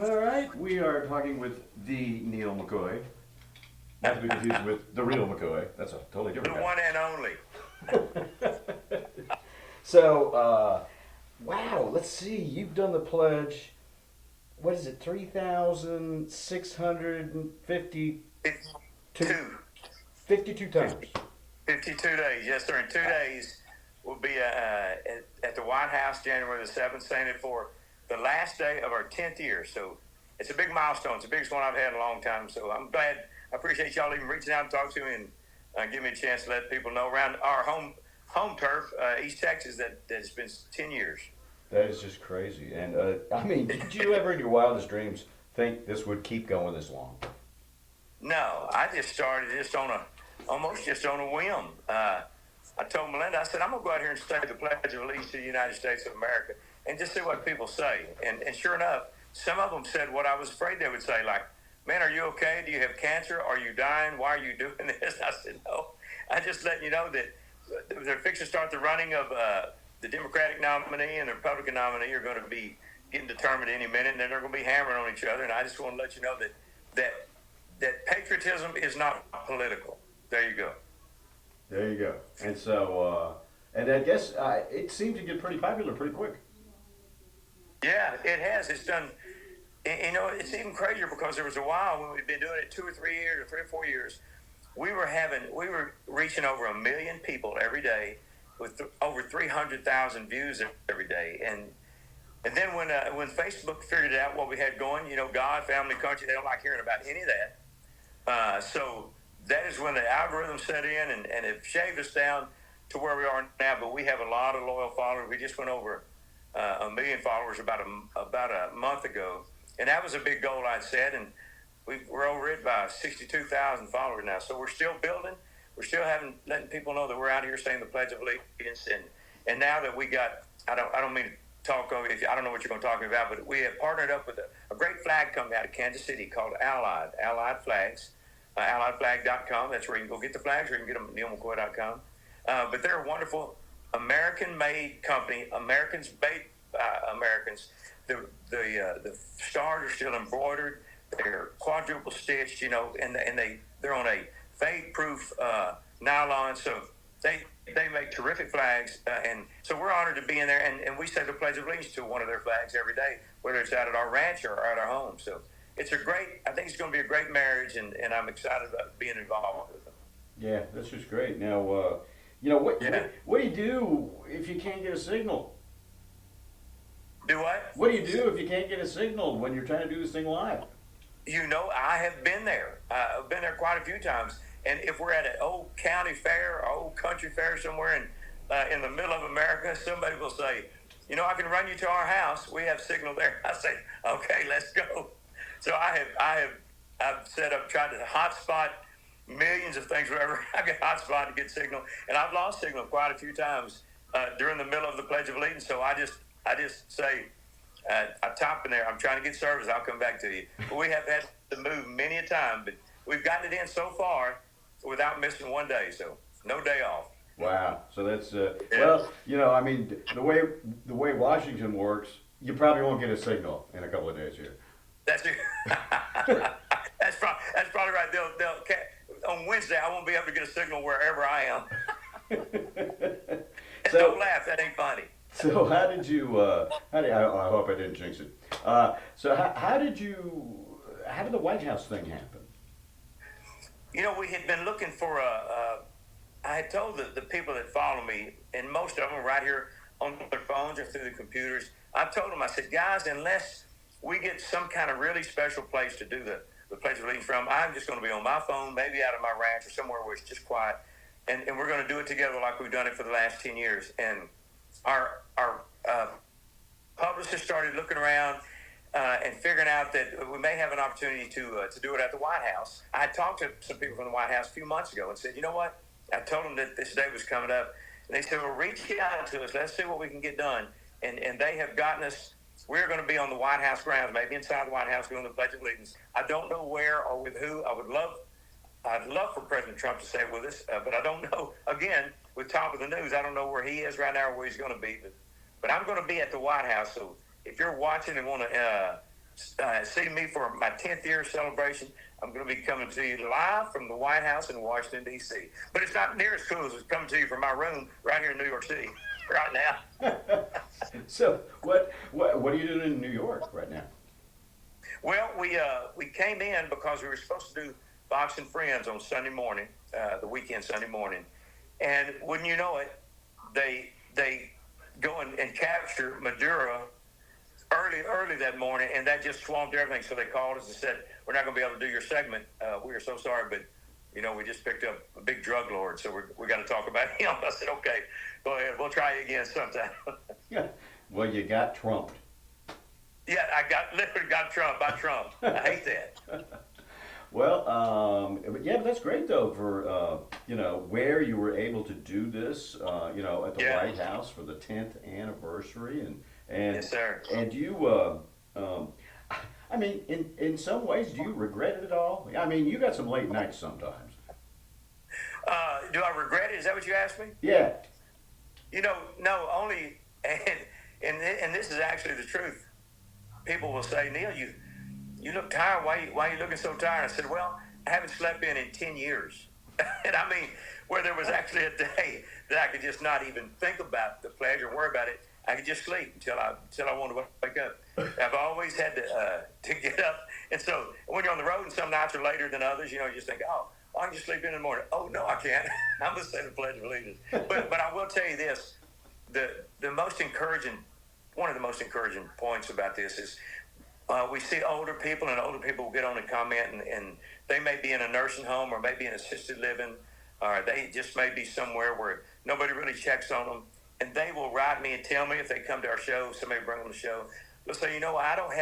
All right, we are talking with the Neal McCoy, not to be confused with the real McCoy. That's a totally The different one and only. guy. So, wow, let's see. You've done the pledge. What is it? 3,652 52. 52 times. 52 days. Yes, sir. In 2 days, we'll be at the White House January the 7th, saying it for the last day of our 10th year. So it's a big milestone. It's the biggest one I've had in a long time. So I'm glad. I appreciate y'all even reaching out and talking to me and give me a chance to let people know around our home turf, East Texas, that's been 10 years. That is just crazy. And I mean, did you ever in your wildest dreams think this would keep going this long? No, I just started almost just on a whim. I told Melinda, I said, I'm going to go out here and say the Pledge of Allegiance to the United States of America and just see what people say. And sure enough, some of them said what I was afraid they would say, like, man, are you okay? Do you have cancer? Are you dying? Why are you doing this? I said, no. I just letting you know that they're fixing to start the running of the Democratic nominee and the Republican nominee are going to be getting determined any minute, and then they're going to be hammering on each other. And I just want to let you know that patriotism is not political. There you go. There you go. And so, and I guess it seemed to get pretty popular pretty quick. Yeah, it has. It's done. It's even crazier because there was a while when we'd been doing it 2 or 3 years or 3 or 4 years. We were reaching over 1 million people every day with over 300,000 views every day. And then when Facebook figured out what we had going, God, family, country, they don't like hearing about any of that. So that is when the algorithm set in and it shaved us down to where we are now. But we have a lot of loyal followers. We just went over 1 million followers about a month ago, and that was a big goal I'd set. And we're over it by 62,000 followers now. So we're still building. We're still letting people know that we're out here saying the Pledge of Allegiance. And now that we got, I don't mean to talk over. I don't know what you're going to talk about, but we have partnered up with a great flag company out of Kansas City called Allied Flags. AlliedFlag.com. That's where you can go get the flags, or you can get them at NealMcCoy.com. But they're a wonderful American-made company. Americans made Americans. The stars are still embroidered. They're quadruple stitched, and they're on a fade-proof nylon. So they make terrific flags, and so we're honored to be in there. And we say the Pledge of Allegiance to one of their flags every day, whether it's out at our ranch or at our home. So I think it's going to be a great marriage, and I'm excited about being involved with them. Yeah, that's just great. Now, what do you do if you can't get a signal? Do what? What do you do if you can't get a signal when you're trying to do this thing live? I have been there. I've been there quite a few times. And if we're at an old county fair or old country fair somewhere in the middle of America, somebody will say, I can run you to our house. We have signal there. I say, okay, let's go. So I've set up, tried to hotspot millions of things wherever I get hotspot to get signal, and I've lost signal quite a few times during the middle of the Pledge of Allegiance. So I just say, I top in there. I'm trying to get service. I'll come back to you. But we have had to move many a time, but we've gotten it in so far without missing one day. So no day off. Wow. So that's well, I mean, the way Washington works, you probably won't get a signal in a couple of days here. That's probably right. On Wednesday, I won't be able to get a signal wherever I am. So don't laugh. That ain't funny. So how did you? I hope I didn't jinx it. So how did the White House thing happen? We had been looking for I had told the people that follow me, and most of them are right here on their phones or through the computers. I told them, I said, guys, unless we get some kind of really special place to do the Pledge of Allegiance from, I'm just going to be on my phone, maybe out of my ranch or somewhere where it's just quiet, and we're going to do it together like we've done it for the last 10 years. And our publicist started looking around and figuring out that we may have an opportunity to do it at the White House. I talked to some people from the White House a few months ago and said, you know what? I told them that this day was coming up, and they said, well, reach out to us. Let's see what we can get done. And they have gotten us. We're going to be on the White House grounds, maybe inside the White House doing the Pledge of Allegiance. I don't know where or with who. I'd love for President Trump to say it with us, but I don't know. Again, with top of the news, I don't know where he is right now or where he's going to be. But I'm going to be at the White House. So if you're watching and want to see me for my 10th year celebration. I'm going to be coming to you live from the White House in Washington, D.C. But it's not near as cool as coming to you from my room right here in New York City right now. So what are you doing in New York right now? Well, we came in because we were supposed to do Fox and Friends on Sunday morning, the weekend Sunday morning, and wouldn't you know it, they go and capture Maduro early that morning, and that just swamped everything. So they called us and said, "We're not going to be able to do your segment. We are so sorry, but we just picked up a big drug lord, so we got to talk about him." I said, "Okay, go ahead. We'll try it again sometime." Yeah. Well, you got trumped. Yeah, I literally got trumped by Trump. I hate that. Well, but that's great though for where you were able to do this, at the White House for the 10th anniversary, and yes, sir. And you, I mean, in some ways, do you regret it at all? I mean, you got some late nights sometimes. Do I regret it? Is that what you asked me? Yeah. No, only, and this is actually the truth. People will say, "Neal, you look tired. Why are you looking so tired?" I said, "Well, I haven't slept in 10 years." And I mean, where there was actually a day that I could just not even think about the pleasure, worry about it. I could just sleep until I wanted to wake up. I've always had to get up. And so when you're on the road and some nights are later than others, you just think, oh, I can just sleep in the morning. Oh, no, I can't. I'm going to say the Pledge of Allegiance. But I will tell you this, the most encouraging, one of the most encouraging points about this is we see older people, and older people will get on and comment, and they may be in a nursing home or maybe in assisted living, or they just may be somewhere where nobody really checks on them. And they will write me and tell me if they come to our show, somebody bring them to the show. They'll say, I don't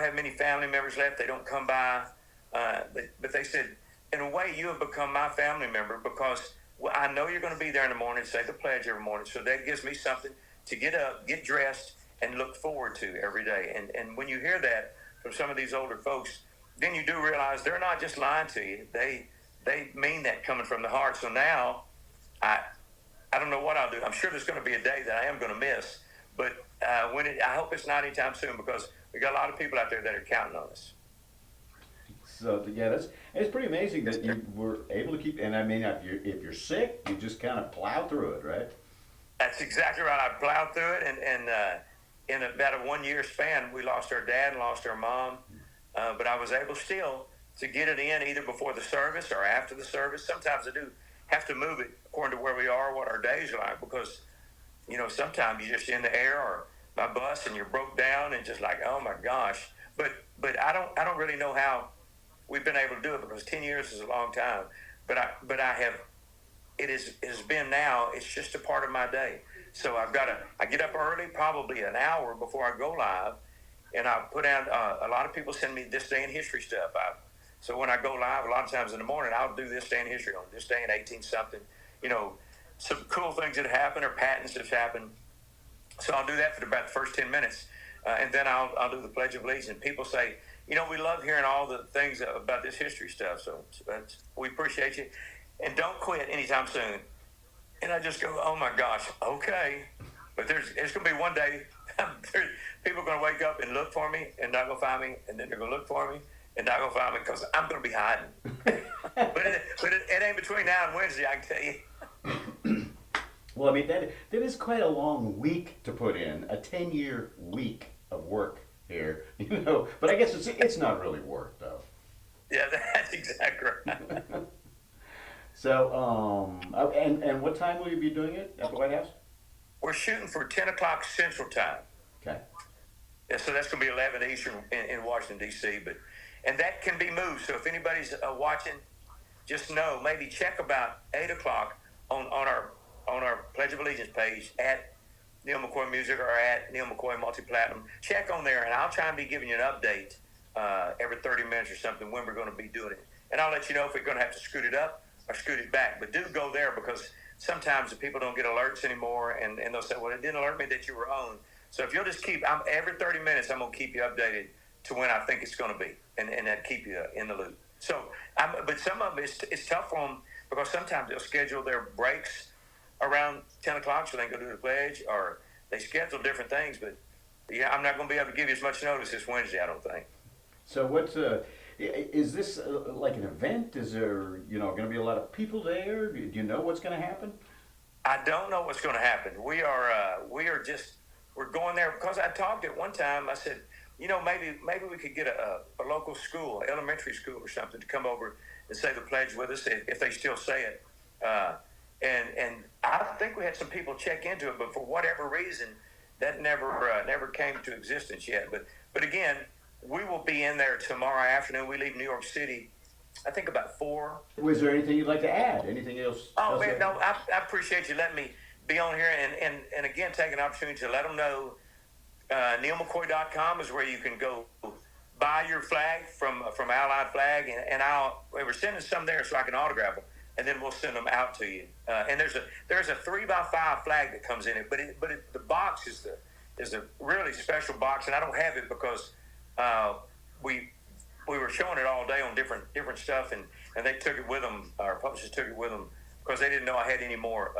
have many family members left. They don't come by. But they said, in a way, you have become my family member because I know you're going to be there in the morning, say the pledge every morning. So that gives me something to get up, get dressed, and look forward to every day. And when you hear that from some of these older folks, then you do realize they're not just lying to you. They mean that coming from the heart. So now I don't know what I'll do. I'm sure there's going to be a day that I am going to miss, but I hope it's not anytime soon because we got a lot of people out there that are counting on us. So it's pretty amazing that you were able to keep. And I mean, if you're sick, you just kind of plow through it, right? That's exactly right. I plowed through it, and in about a 1 year span, we lost our dad and lost our mom, but I was able still to get it in either before the service or after the service. Sometimes I do have to move it according to where we are, what our days are like, because sometimes you're just in the air or by bus and you're broke down and just like, oh my gosh. But I don't really know how we've been able to do it because 10 years is a long time. But I have. It has been now. It's just a part of my day. So I get up early, probably an hour before I go live, and I put out. A lot of people send me this day in history stuff. So when I go live, a lot of times in the morning, I'll do this day in history on this day in 18-something. Some cool things that happen or patents that happen. So I'll do that for about the first 10 minutes. And then I'll do the Pledge of Allegiance. People say, we love hearing all the things about this history stuff. So we appreciate you. And don't quit anytime soon. And I just go, oh my gosh, okay. But it's going to be one day, people are going to wake up and look for me and not going to find me. And then they're going to look for me and not going to find me because I'm going to be hiding. but it ain't between now and Wednesday, I can tell you. Well, I mean, that is quite a long week to put in, a 10-year week of work here, But I guess it's not really work, though. Yeah, that's exactly right. So, and what time will you be doing it at the White House? We're shooting for 10 o'clock Central Time. Okay. Yeah, so that's going to be 11 Eastern in Washington, D.C. And that can be moved. So if anybody's watching, just know, maybe check about 8 o'clock on our Pledge of Allegiance page at Neal McCoy Music or at Neal McCoy Multi-Platinum. Check on there, and I'll try and be giving you an update every 30 minutes or something when we're going to be doing it. And I'll let you know if we're going to have to scoot it up or scoot it back. But do go there because sometimes the people don't get alerts anymore, and they'll say, well, it didn't alert me that you were on. So if you'll just every 30 minutes, I'm going to keep you updated to when I think it's going to be, and that keep you in the loop. So, but some of them, it's tough for them because sometimes they'll schedule their breaks around 10 o'clock so they can go do the pledge, or they schedule different things. But Yeah, I'm not going to be able to give you as much notice this Wednesday, I don't think. So what's is this like an event? Is there going to be a lot of people there? Do you know what's going to happen? I don't know what's going to happen. We are just we're going there because I talked at one time. I said, maybe we could get a local school, elementary school or something, to come over and say the pledge with us if they still say it. Uh, and I think we had some people check into it, but for whatever reason, that never came to existence yet. But again, we will be in there tomorrow afternoon. We leave New York City, I think about 4. Was there anything you'd like to add? Anything else? Oh man, no, I appreciate you letting me be on here and again take an opportunity to let them know. NealMcCoy.com is where you can go buy your flag from Allied Flag, and we're sending some there so I can autograph them, and then we'll send them out to you. And there's a 3x5 flag that comes in it, but the box is a really special box, and I don't have it because we were showing it all day on different stuff, and they took it with them. Our publishers took it with them because they didn't know I had any more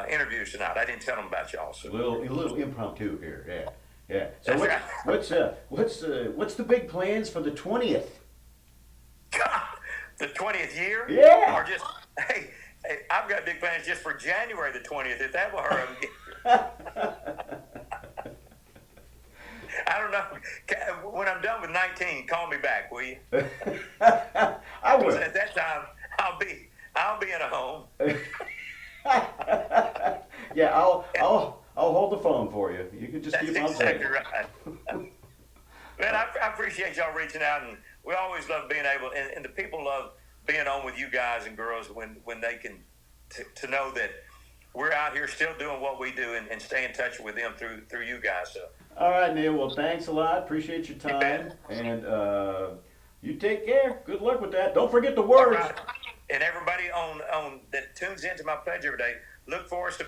interviews tonight. I didn't tell them about y'all. So. A little impromptu here, yeah. So That's right. what's the big plans for the 20th? God, the 20th year? Yeah. Or just hey, I've got big plans just for January the 20th. If that will hurry I don't know. When I'm done with 19, call me back, will you? I will. At that time, I'll be in a home. Yeah, I'll hold the phone for you. You can just That's keep on exactly saying. right. Man, I appreciate y'all reaching out, and we always love being able, and the people love being on with you guys and girls when they can to know that we're out here still doing what we do and stay in touch with them through you guys. So. All right, Neal. Well, thanks a lot. Appreciate your time, and you take care. Good luck with that. Don't forget the words. Right. And everybody on that tunes into my pledge every day, look for us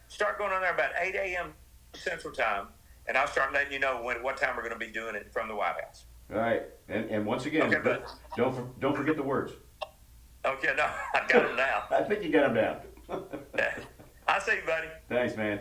start going on there about 8 a.m. Central Time, and I'll start letting you know what time we're going to be doing it from the White House. All right, and once again, Okay, don't forget the words. Okay, no, I got them now. I think you got them down. I'll see you, buddy. Thanks, man.